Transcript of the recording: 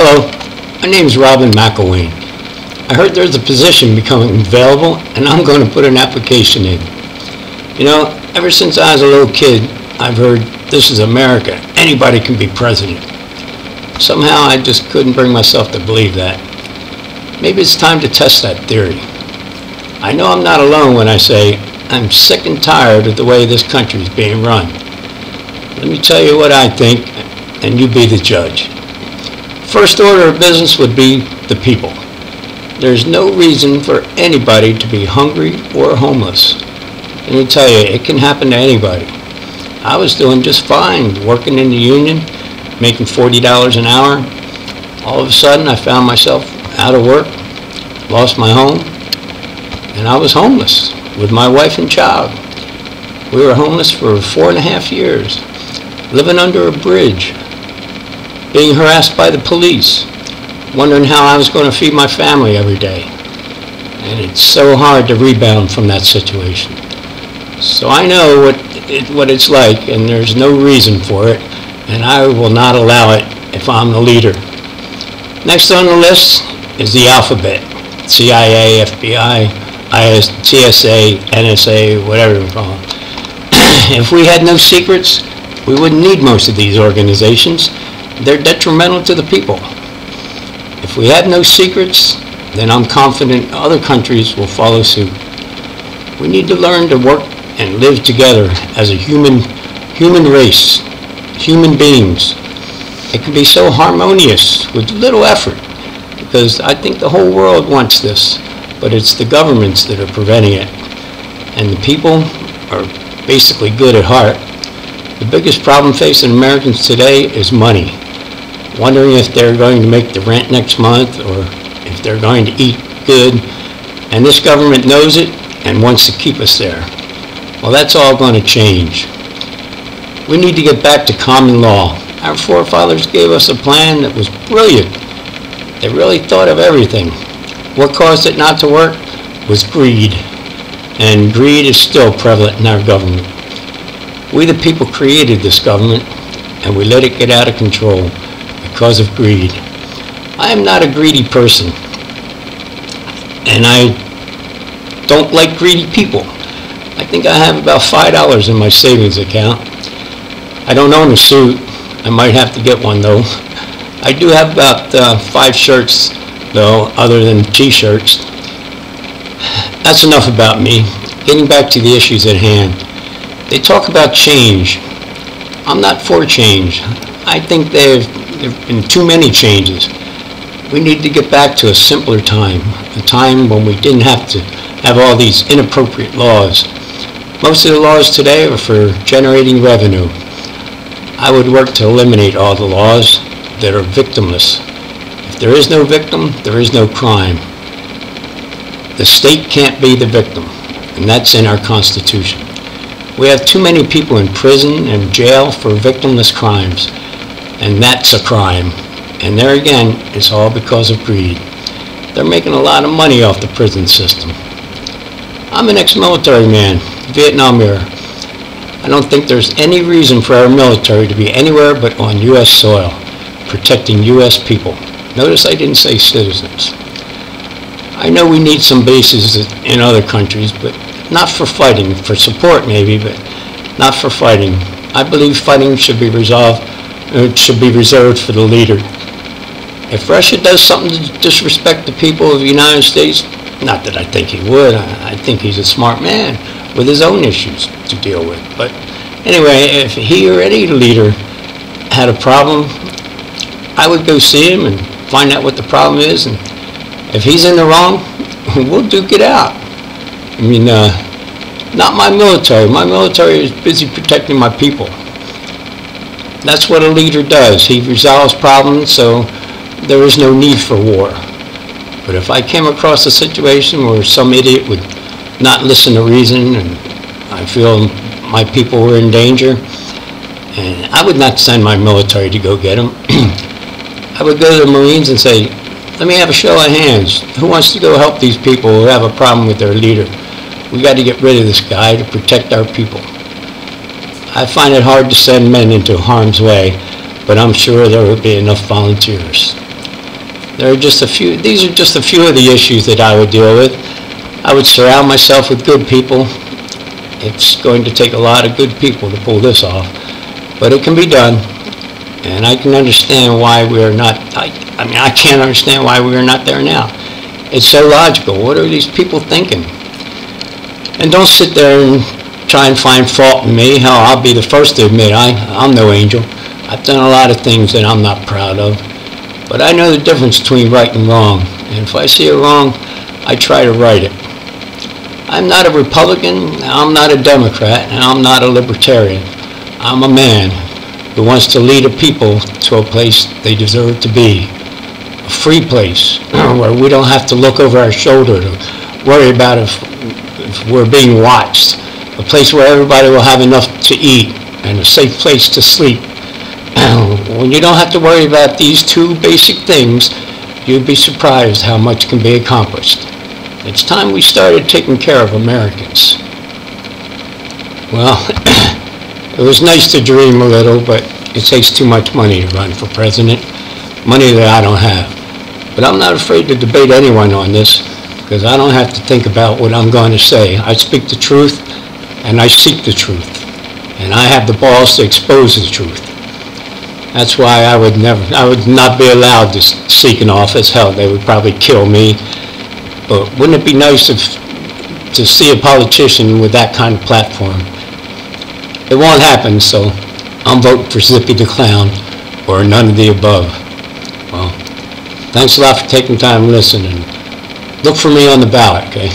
Hello, my name's Robin McElwain. I heard there's a position becoming available and I'm going to put an application in. You know, ever since I was a little kid, I've heard this is America, anybody can be president. Somehow I just couldn't bring myself to believe that. Maybe it's time to test that theory. I know I'm not alone when I say I'm sick and tired of the way this country is being run. Let me tell you what I think, and you be the judge. First order of business would be the people. There's no reason for anybody to be hungry or homeless. Let me tell you, it can happen to anybody. I was doing just fine working in the union, making $40 an hour. All of a sudden, I found myself out of work, lost my home, and I was homeless with my wife and child. We were homeless for 4.5 years, living under a bridge, being harassed by the police, wondering how I was going to feed my family every day. And it's so hard to rebound from that situation. So I know what it's like, and there's no reason for it, and I will not allow it if I'm the leader. Next on the list is the alphabet: CIA, FBI, TSA, NSA, whatever you call them. If we had no secrets, we wouldn't need most of these organizations. They're detrimental to the people. If we have no secrets, then I'm confident other countries will follow suit. We need to learn to work and live together as a human race, human beings. It can be so harmonious with little effort, because I think the whole world wants this, but it's the governments that are preventing it. And the people are basically good at heart. The biggest problem facing Americans today is money. Wondering if they're going to make the rent next month or if they're going to eat good. And this government knows it and wants to keep us there. Well, that's all going to change. We need to get back to common law. Our forefathers gave us a plan that was brilliant. They really thought of everything. What caused it not to work was greed. And greed is still prevalent in our government. We the people created this government, and we let it get out of control because of greed. I am not a greedy person, and I don't like greedy people. I think I have about $5 in my savings account. I don't own a suit. I might have to get one though. I do have about 5 shirts though, other than t-shirts. That's enough about me. Getting back to the issues at hand. They talk about change. I'm not for change. I think there have been too many changes. We need to get back to a simpler time, a time when we didn't have to have all these inappropriate laws. Most of the laws today are for generating revenue. I would work to eliminate all the laws that are victimless. If there is no victim, there is no crime. The state can't be the victim, and that's in our Constitution. We have too many people in prison and jail for victimless crimes, and that's a crime. And there again, it's all because of greed. They're making a lot of money off the prison system. I'm an ex-military man, Vietnam era. I don't think there's any reason for our military to be anywhere but on U.S. soil, protecting U.S. people. Notice I didn't say citizens. I know we need some bases in other countries, but not for fighting, for support maybe, but not for fighting. I believe fighting should be reserved for the leader. If Russia does something to disrespect the people of the United States, not that I think he would, I think he's a smart man with his own issues to deal with. But anyway, if he or any leader had a problem, I would go see him and find out what the problem is, and if he's in the wrong, we'll duke it out. I mean, not my military. My military is busy protecting my people. That's what a leader does. He resolves problems, so there is no need for war. But if I came across a situation where some idiot would not listen to reason, and I feel my people were in danger, and I would not send my military to go get them. I would go to the Marines and say, let me have a show of hands. Who wants to go help these people who have a problem with their leader? We got to get rid of this guy to protect our people. I find it hard to send men into harm's way, but I'm sure there will be enough volunteers. These are just a few of the issues that I would deal with. I would surround myself with good people. It's going to take a lot of good people to pull this off, but it can be done. And I can understand why we are not, I can't understand why we are not there now. It's so logical. What are these people thinking? And don't sit there and try and find fault in me. Hell, I'll be the first to admit I'm no angel. I've done a lot of things that I'm not proud of. But I know the difference between right and wrong. And if I see it wrong, I try to right it. I'm not a Republican, I'm not a Democrat, and I'm not a Libertarian. I'm a man who wants to lead a people to a place they deserve to be. A free place where we don't have to look over our shoulder to worry about if we're being watched. A place where everybody will have enough to eat and a safe place to sleep. When you don't have to worry about these two basic things, you'd be surprised how much can be accomplished. It's time we started taking care of Americans. Well, it was nice to dream a little, but it takes too much money to run for president, money that I don't have. But I'm not afraid to debate anyone on this, because I don't have to think about what I'm going to say. I speak the truth, and I seek the truth. And I have the balls to expose the truth. That's why I would not be allowed to seek an office. Hell, they would probably kill me. But wouldn't it be nice to see a politician with that kind of platform? It won't happen, so I'm voting for Zippy the Clown or none of the above. Well, thanks a lot for taking time to listen, and look for me on the ballot, okay?